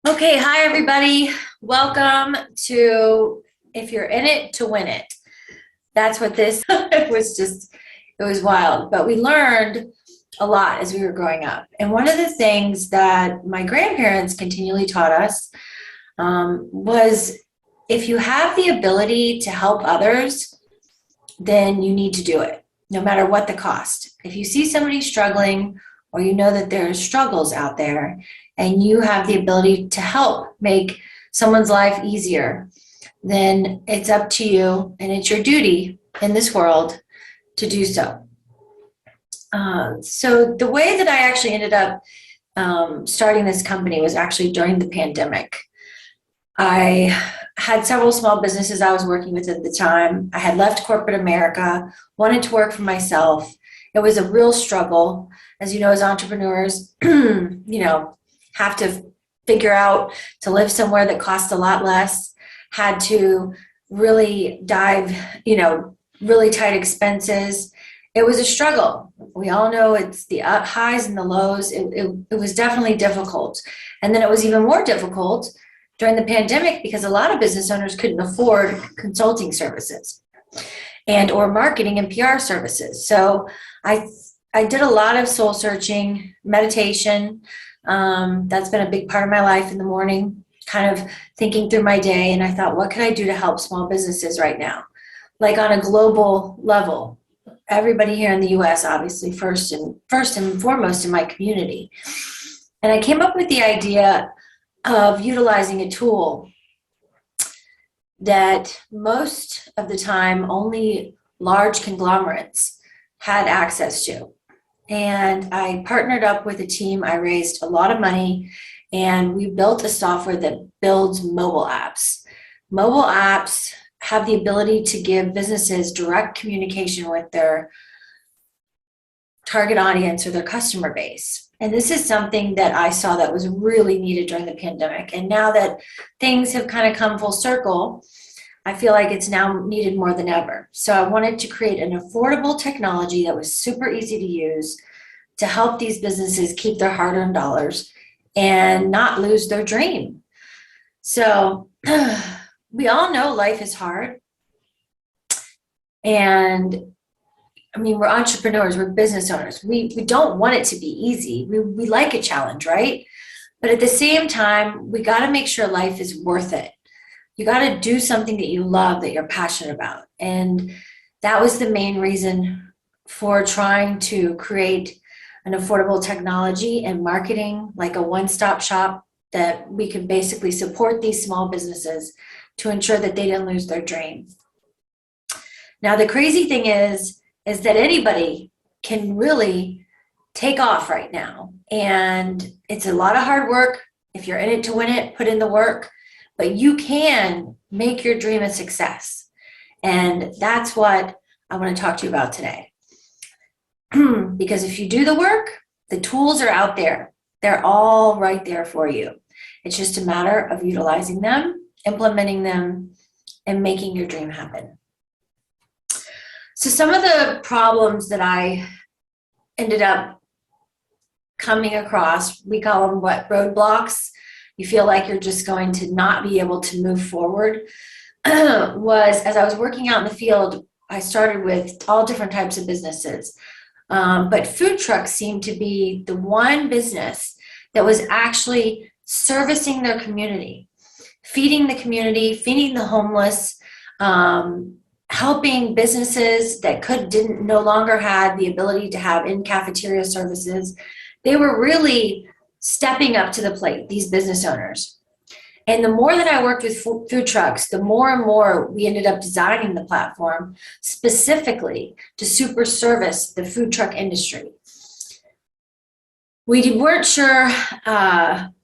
Okay, hi everybody. Welcome to If You're in It to Win It. That's what this it was wild. But we learned a lot as we were growing up. And one of the things that my grandparents continually taught us was if you have the ability to help others, then you need to do it, no matter what the cost. If you see somebody struggling, or you know that there are struggles out there, and you have the ability to help make someone's life easier, then it's up to you, and it's your duty in this world to do so. So the way that I actually ended up starting this company was actually during the pandemic. I had several small businesses I was working with at the time. I had left corporate America, wanted to work for myself. It was a real struggle. As you know, as entrepreneurs, have to figure out to live somewhere that costs a lot less, had to really dive, really tight expenses. It was a struggle. We all know it's the highs and the lows. It was definitely difficult. And then it was even more difficult during the pandemic because a lot of business owners couldn't afford consulting services and or marketing and PR services. So I did a lot of soul searching, meditation. That's been a big part of my life in the morning, kind of thinking through my day. And I thought, what can I do to help small businesses right now? Like on a global level, everybody here in the US, obviously first and foremost in my community. And I came up with the idea of utilizing a tool that most of the time only large conglomerates had access to. And I partnered up with a team. I raised a lot of money, and we built a software that builds mobile apps. Mobile apps have the ability to give businesses direct communication with their target audience or their customer base. And this is something that I saw that was really needed during the pandemic. And now that things have kind of come full circle, I feel like it's now needed more than ever. So I wanted to create an affordable technology that was super easy to use to help these businesses keep their hard-earned dollars and not lose their dream. So we all know life is hard. And I mean, we're entrepreneurs, we're business owners. We don't want it to be easy. We like a challenge, right? But at the same time, we got to make sure life is worth it. You got to do something that you love, that you're passionate about. And that was the main reason for trying to create an affordable technology and marketing, like a one-stop shop that we could basically support these small businesses to ensure that they didn't lose their dream. Now, the crazy thing is that anybody can really take off right now. And it's a lot of hard work. If you're in it to win it, put in the work. But you can make your dream a success. And that's what I want to talk to you about today. Because if you do the work, the tools are out there. They're all right there for you. It's just a matter of utilizing them, implementing them, and making your dream happen. So some of the problems that I ended up coming across, we call them roadblocks. You feel like you're just going to not be able to move forward, was as I was working out in the field, I started with all different types of businesses. But food trucks seemed to be the one business that was actually servicing their community, feeding the community, feeding the homeless, helping businesses that no longer had the ability to have in-cafeteria services. They were really stepping up to the plate, these business owners. And the more that I worked with food trucks, the more and more we ended up designing the platform specifically to super service the food truck industry. We weren't sure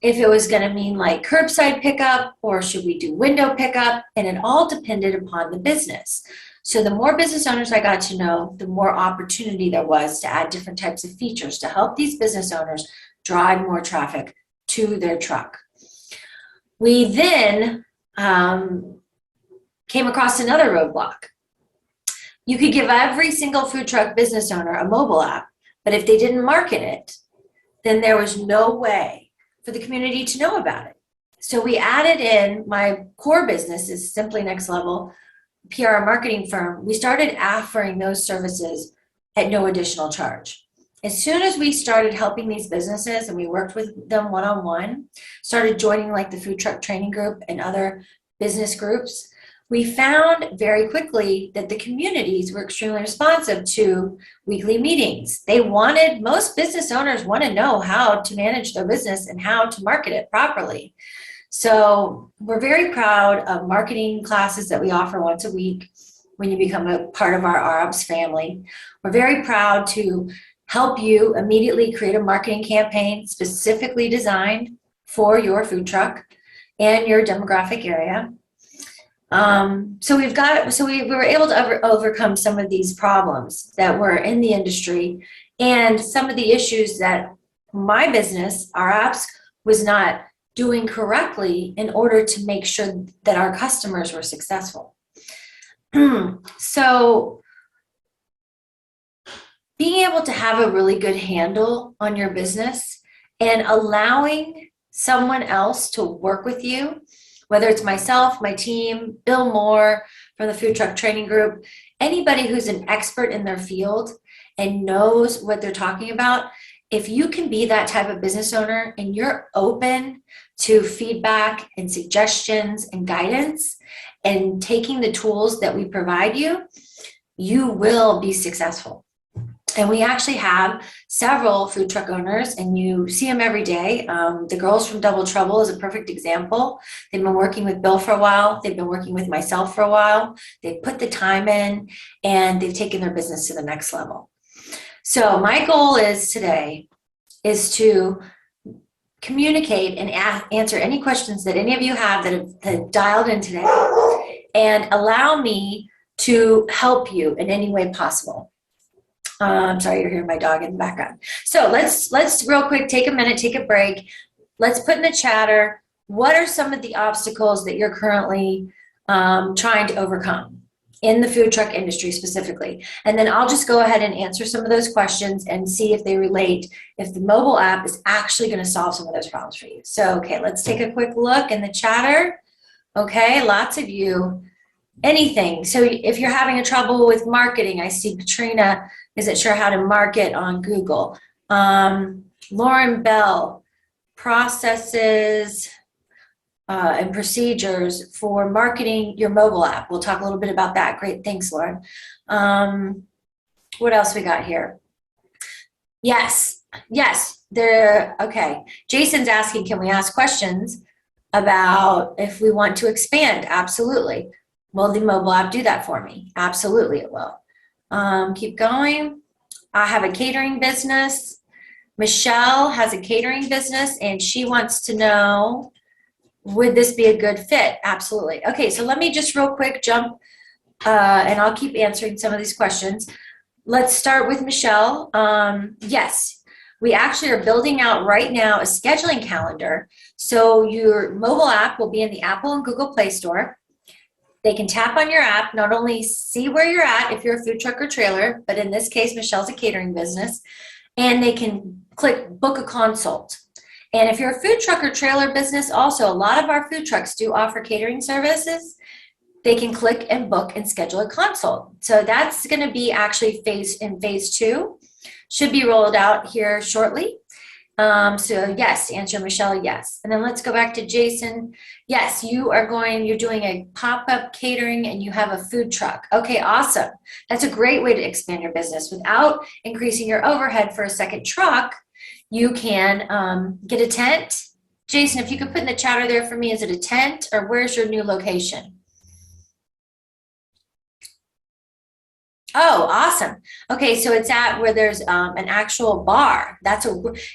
if it was going to mean like curbside pickup or should we do window pickup, and it all depended upon the business. So the more business owners I got to know, the more opportunity there was to add different types of features to help these business owners drive more traffic to their truck. We then came across another roadblock. You could give every single food truck business owner a mobile app, but if they didn't market it, then there was no way for the community to know about it. So we added in, my core business is Simply Next Level, PR marketing firm. We started offering those services at no additional charge. As soon as we started helping these businesses and we worked with them one-on-one, started joining like the food truck training group and other business groups, we found very quickly that the communities were extremely responsive to weekly meetings. Most business owners want to know how to manage their business and how to market it properly. So we're very proud of marketing classes that we offer once a week when you become a part of our ROPS family. We're very proud to help you immediately create a marketing campaign specifically designed for your food truck and your demographic area. So we were able to overcome some of these problems that were in the industry and some of the issues that my business, our apps, was not doing correctly in order to make sure that our customers were successful. So being able to have a really good handle on your business and allowing someone else to work with you, whether it's myself, my team, Bill Moore from the Food Truck Training Group, anybody who's an expert in their field and knows what they're talking about, if you can be that type of business owner and you're open to feedback and suggestions and guidance and taking the tools that we provide you, you will be successful. And we actually have several food truck owners, and you see them every day. The girls from Double Trouble is a perfect example. They've been working with Bill for a while. They've been working with myself for a while. They've put the time in, and they've taken their business to the next level. So my goal today is to communicate and answer any questions that any of you have that have dialed in today, and allow me to help you in any way possible. I'm sorry, you're hearing my dog in the background. So let's real quick take a minute, take a break. Let's put in the chatter, what are some of the obstacles that you're currently trying to overcome in the food truck industry specifically? And then I'll just go ahead and answer some of those questions and see if they relate, if the mobile app is actually going to solve some of those problems for you. So, okay, let's take a quick look in the chatter. Okay, lots of you. Anything. So if you're having a trouble with marketing, I see Katrina isn't sure how to market on Google. Lauren Bell, processes and procedures for marketing your mobile app. We'll talk a little bit about that. Great, thanks, Lauren. What else we got here? Yes, okay. Jason's asking, can we ask questions about if we want to expand? Absolutely. Will the mobile app do that for me? Absolutely, it will. Keep going. I have a catering business. Michelle has a catering business, and she wants to know, would this be a good fit? Absolutely. Okay, so let me just real quick jump, and I'll keep answering some of these questions. Let's start with Michelle. Yes, we actually are building out right now a scheduling calendar. So your mobile app will be in the Apple and Google Play Store. They can tap on your app, not only see where you're at if you're a food truck or trailer, but in this case, Michelle's a catering business, and they can click book a consult. And if you're a food truck or trailer business, also, a lot of our food trucks do offer catering services. They can click and book and schedule a consult. So that's going to be actually in phase 2. Should be rolled out here shortly. So yes, to answer Michelle, yes. And then let's go back to Jason. Yes, you're doing a pop-up catering and you have a food truck. Okay, awesome. That's a great way to expand your business. Without increasing your overhead for a second truck, you can get a tent. Jason, if you could put in the chatter there for me, is it a tent or where's your new location? Oh, awesome. Okay, so it's at where there's an actual bar.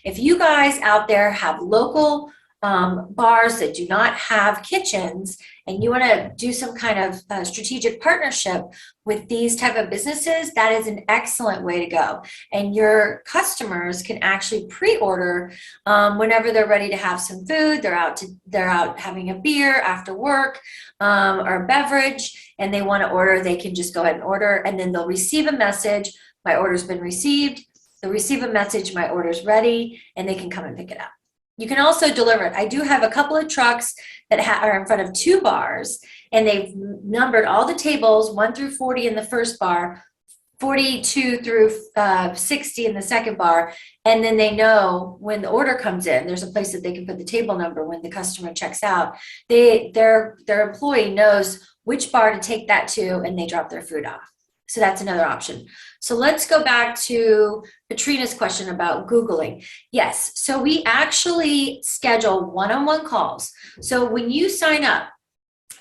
If you guys out there have local bars that do not have kitchens and you want to do some kind of strategic partnership with these type of businesses, that is an excellent way to go. And your customers can actually pre-order whenever they're ready to have some food. They're out having a beer after work or a beverage, and they want to order. They can just go ahead and order, and then they'll receive a message. My order's been received. They'll receive a message. My order's ready, and they can come and pick it up. You can also deliver it. I do have a couple of trucks that are in front of 2 bars, and they've numbered all the tables 1 through 40 in the first bar, 42 through 60 in the second bar, and then they know when the order comes in, there's a place that they can put the table number when the customer checks out. Their employee knows which bar to take that to, and they drop their food off. So that's another option. So let's go back to Katrina's question about Googling. Yes, so we actually schedule one-on-one calls. So when you sign up,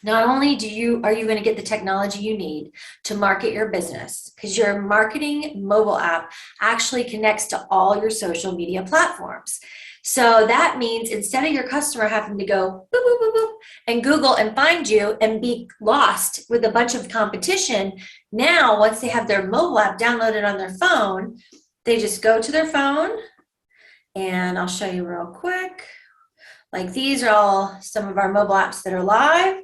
not only are you going to get the technology you need to market your business, because your marketing mobile app actually connects to all your social media platforms. So that means instead of your customer having to go boop, boop, boop, boop, and Google and find you and be lost with a bunch of competition, now once they have their mobile app downloaded on their phone, they just go to their phone, and I'll show you real quick. Like these are all some of our mobile apps that are live.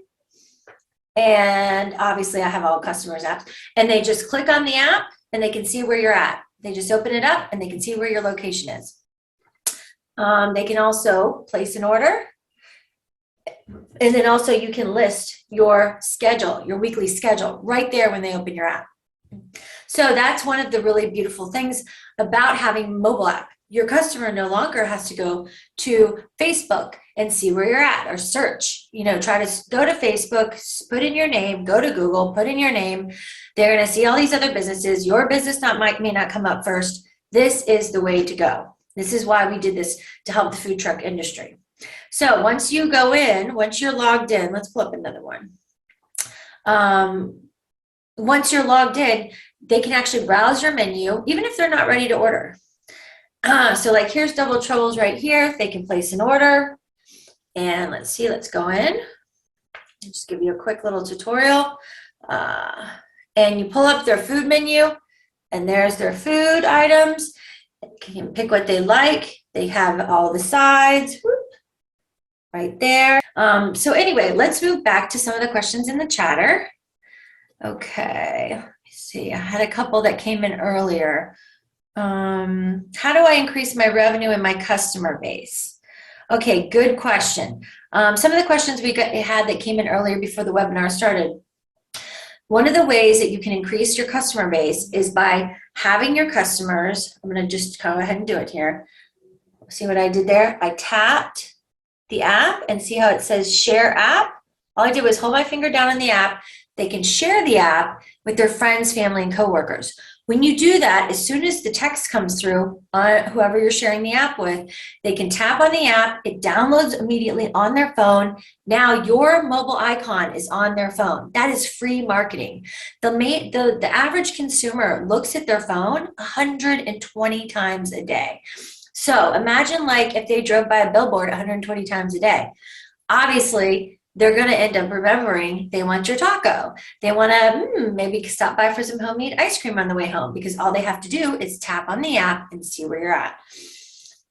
And obviously I have all customers apps, and they just click on the app and they can see where you're at. They just open it up and they can see where your location is. They can also place an order, and then also you can list your schedule, your weekly schedule right there when they open your app. So that's one of the really beautiful things about having mobile app. Your customer no longer has to go to Facebook and see where you're at, or search, try to go to Facebook, put in your name, go to Google, put in your name. They're going to see all these other businesses. Your business may not come up first. This is the way to go. This is why we did this, to help the food truck industry. So once you go in, once you're logged in, let's pull up another one. Once you're logged in, they can actually browse your menu, even if they're not ready to order. So like here's Double Troubles right here. They can place an order. And let's see, let's go in. I'll just give you a quick little tutorial. And you pull up their food menu, and there's their food items. You can pick what they like. They have all the sides right there. So anyway, let's move back to some of the questions in the chatter. Okay, let me see. I had a couple that came in earlier. How do I increase my revenue and my customer base? Okay, good question. Some of the questions we had that came in earlier before the webinar started. One of the ways that you can increase your customer base is by having your customers, I'm going to just go ahead and do it here. See what I did there? I tapped the app, and see how it says share app? All I did was hold my finger down on the app. They can share the app with their friends, family, and coworkers. When you do that, as soon as the text comes through on whoever you're sharing the app with, they can tap on the app. It downloads immediately on their phone. Now your mobile icon is on their phone. That is free marketing. The average consumer looks at their phone 120 times a day. So imagine like if they drove by a billboard 120 times a day. Obviously, they're going to end up remembering they want your taco. They want to maybe stop by for some homemade ice cream on the way home, because all they have to do is tap on the app and see where you're at.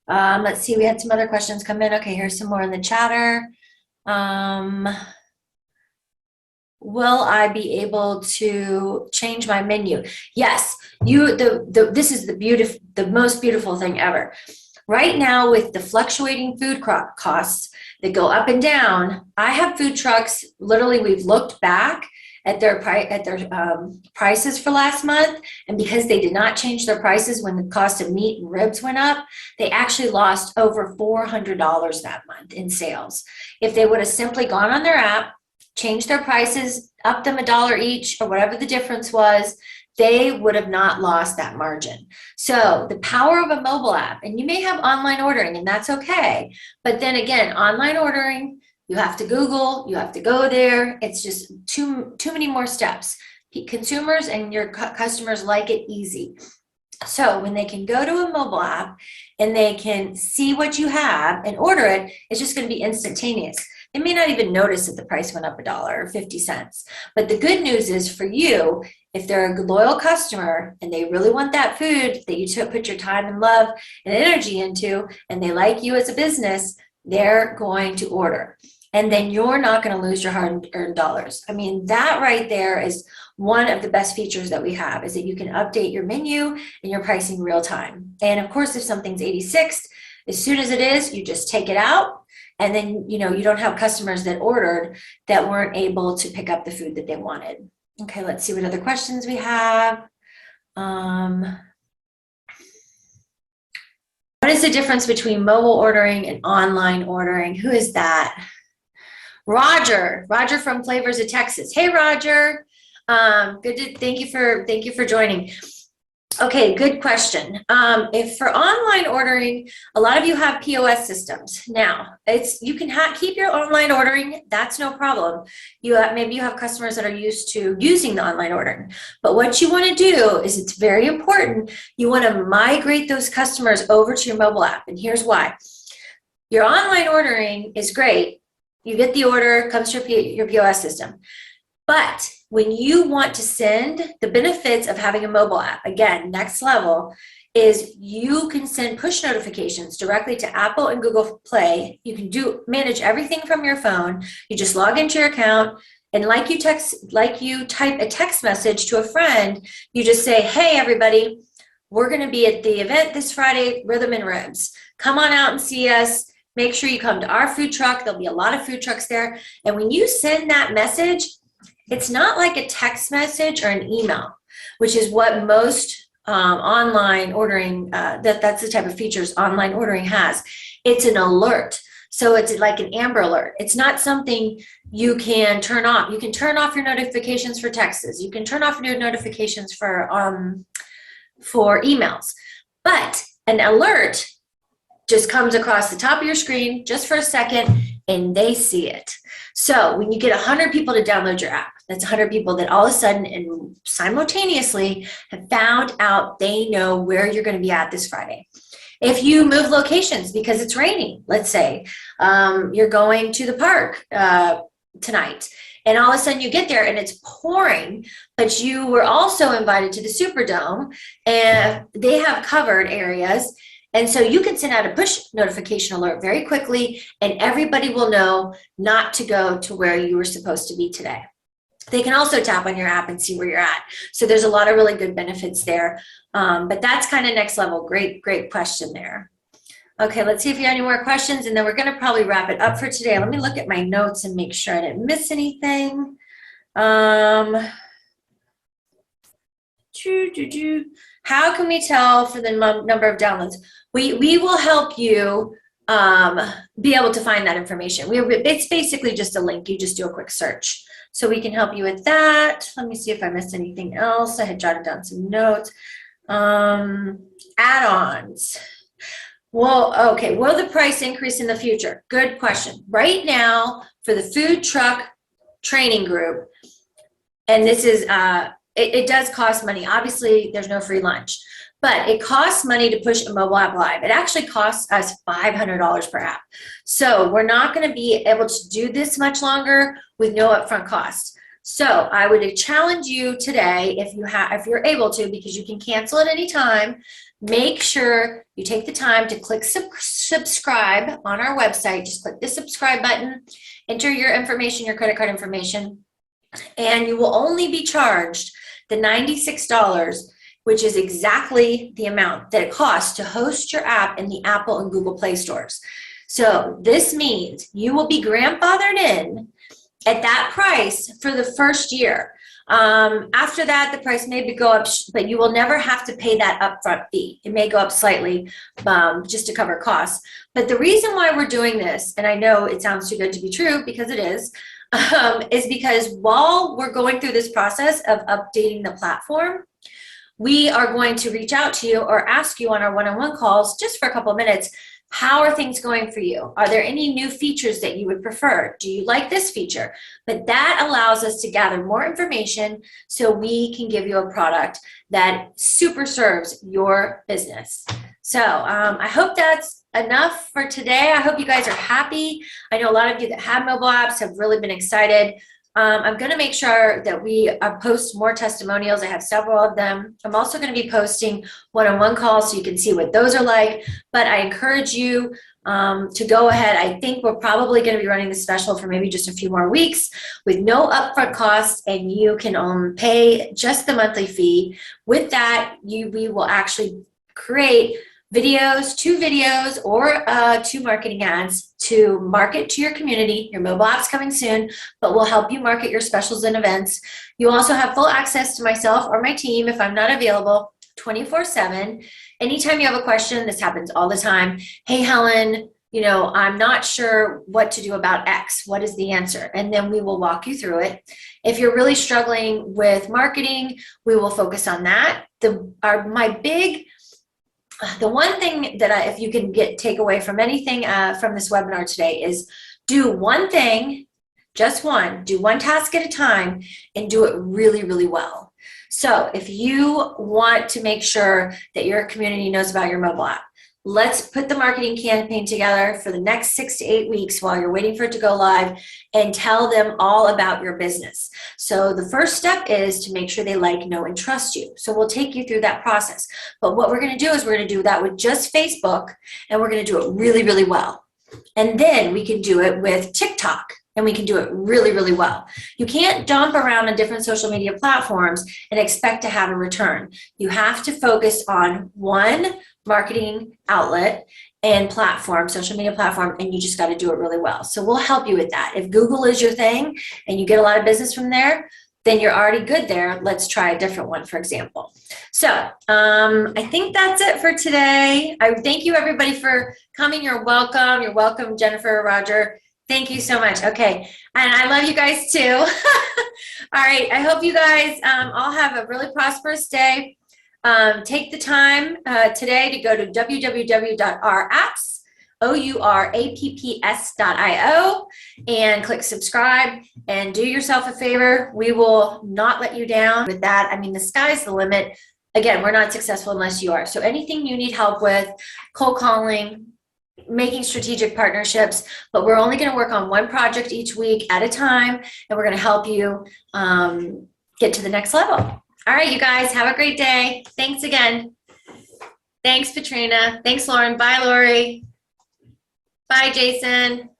Let's see, we had some other questions come in. Okay, here's some more in the chatter. Will I be able to change my menu? Yes, this is the most beautiful thing ever. Right now, with the fluctuating food costs that go up and down, I have food trucks, literally we've looked back at their prices for last month, and because they did not change their prices when the cost of meat and ribs went up, they actually lost over $400 that month in sales. If they would have simply gone on their app, changed their prices, upped them $1 each, or whatever the difference was, they would have not lost that margin. So the power of a mobile app, and you may have online ordering, and that's okay. But then again, online ordering, you have to Google, you have to go there. It's just too many more steps. Consumers and your customers like it easy. So when they can go to a mobile app and they can see what you have and order it, it's just going to be instantaneous. They may not even notice that the price went up $1 or 50 cents. But the good news is for you, if they're a loyal customer and they really want that food that you put your time and love and energy into, and they like you as a business, they're going to order. And then you're not going to lose your hard-earned dollars. I mean, that right there is one of the best features that we have, is that you can update your menu and your pricing real time. And of course, if something's 86, as soon as it is, you just take it out. And then, you don't have customers that ordered that weren't able to pick up the food that they wanted. Okay, let's see what other questions we have. What is the difference between mobile ordering and online ordering? Who is that? Roger from Flavors of Texas. Hey, Roger. Thank you for joining. Okay, good question. If for online ordering, a lot of you have POS systems. Now, you can keep your online ordering. That's no problem. Maybe you have customers that are used to using the online ordering. But what you want to do is, it's very important. You want to migrate those customers over to your mobile app. And here's why. Your online ordering is great. You get the order, comes to your POS system. But when you want to send, the benefits of having a mobile app, again, next level, is you can send push notifications directly to Apple and Google Play. You can manage everything from your phone. You just log into your account, and like you type a text message to a friend, you just say, hey, everybody, we're going to be at the event this Friday, Rhythm and Ribs. Come on out and see us. Make sure you come to our food truck. There'll be a lot of food trucks there. And when you send that message, it's not like a text message or an email, which is what most online ordering, that's the type of features online ordering has. It's an alert. So it's like an Amber Alert. It's not something you can turn off. You can turn off your notifications for texts. You can turn off your notifications for emails. But an alert just comes across the top of your screen just for a second, and they see it. So when you get 100 people to download your app, that's 100 people that all of a sudden and simultaneously have found out they know where you're going to be at this Friday. If you move locations because it's raining, let's say you're going to the park tonight, and all of a sudden you get there and it's pouring, but you were also invited to the Superdome and they have covered areas. And so you can send out a push notification alert very quickly, and everybody will know not to go to where you were supposed to be today. They can also tap on your app and see where you're at. So there's a lot of really good benefits there. But that's kind of next level. Great question there. Okay, let's see if you have any more questions, and then we're going to probably wrap it up for today. Let me look at my notes and make sure I didn't miss anything. How can we tell for the number of downloads? We will help you be able to find that information. It's basically just a link. You just do a quick search. So we can help you with that. Let me see if I missed anything else. I had jotted down some notes. Add-ons. Well, okay. Will the price increase in the future? Good question. Right now, for the food truck training group, and this is, it does cost money. Obviously, there's no free lunch. But it costs money to push a mobile app live. It actually costs us $500 per app. So we're not going to be able to do this much longer with no upfront costs. So I would challenge you today, if you're able to, because you can cancel at any time, make sure you take the time to click subscribe on our website. Just click the subscribe button, enter your information, your credit card information, and you will only be charged the $96, which is exactly the amount that it costs to host your app in the Apple and Google Play stores. So this means you will be grandfathered in at that price for the first year. After that, the price may go up, but you will never have to pay that upfront fee. It may go up slightly just to cover costs. But the reason why we're doing this, and I know it sounds too good to be true because it is because while we're going through this process of updating the platform, we are going to reach out to you or ask you on our one-on-one calls just for a couple of minutes, how are things going for you? Are there any new features that you would prefer? Do you like this feature? But that allows us to gather more information so we can give you a product that super serves your business. So I hope that's enough for today. I hope you guys are happy. I know a lot of you that have mobile apps have really been excited. I'm going to make sure that we post more testimonials. I have several of them. I'm also going to be posting one-on-one calls so you can see what those are like. But I encourage you to go ahead. I think we're probably going to be running the special for maybe just a few more weeks with no upfront costs, and you can pay just the monthly fee. With that, we will actually create videos, 2 videos or 2 marketing ads to market to your community. Your mobile app's coming soon, but we'll help you market your specials and events. You also have full access to myself or my team if I'm not available 24/7. Anytime you have a question, this happens all the time. Hey, Helen, I'm not sure what to do about X. What is the answer? And then we will walk you through it. If you're really struggling with marketing, we will focus on that. The one thing that if you can take away from anything from this webinar today is do one thing, just one, do one task at a time and do it really, really well. So if you want to make sure that your community knows about your mobile app, let's put the marketing campaign together for the next 6 to 8 weeks while you're waiting for it to go live and tell them all about your business. So the first step is to make sure they like, know, and trust you. So we'll take you through that process. But what we're going to do is we're going to do that with just Facebook, and we're going to do it really, really well. And then we can do it with TikTok, and we can do it really, really well. You can't dump around on different social media platforms and expect to have a return. You have to focus on one marketing outlet and platform, social media platform, and you just got to do it really well. So we'll help you with that. If Google is your thing and you get a lot of business from there, then you're already good there. Let's try a different one, for example. So I think that's it for today. I thank you, everybody, for coming. You're welcome. You're welcome, Jennifer, Roger. Thank you so much. Okay. And I love you guys too. All right. I hope you guys all have a really prosperous day. Take the time today to go to www.ourapps.io and click subscribe and do yourself a favor. We will not let you down with that. I mean, the sky's the limit. Again, we're not successful unless you are. So anything you need help with, cold calling, making strategic partnerships, but we're only going to work on one project each week at a time, and we're going to help you get to the next level. All right, you guys, have a great day. Thanks again. Thanks, Katrina. Thanks, Lauren. Bye, Lori. Bye, Jason.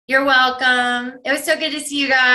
You're welcome. It was so good to see you guys.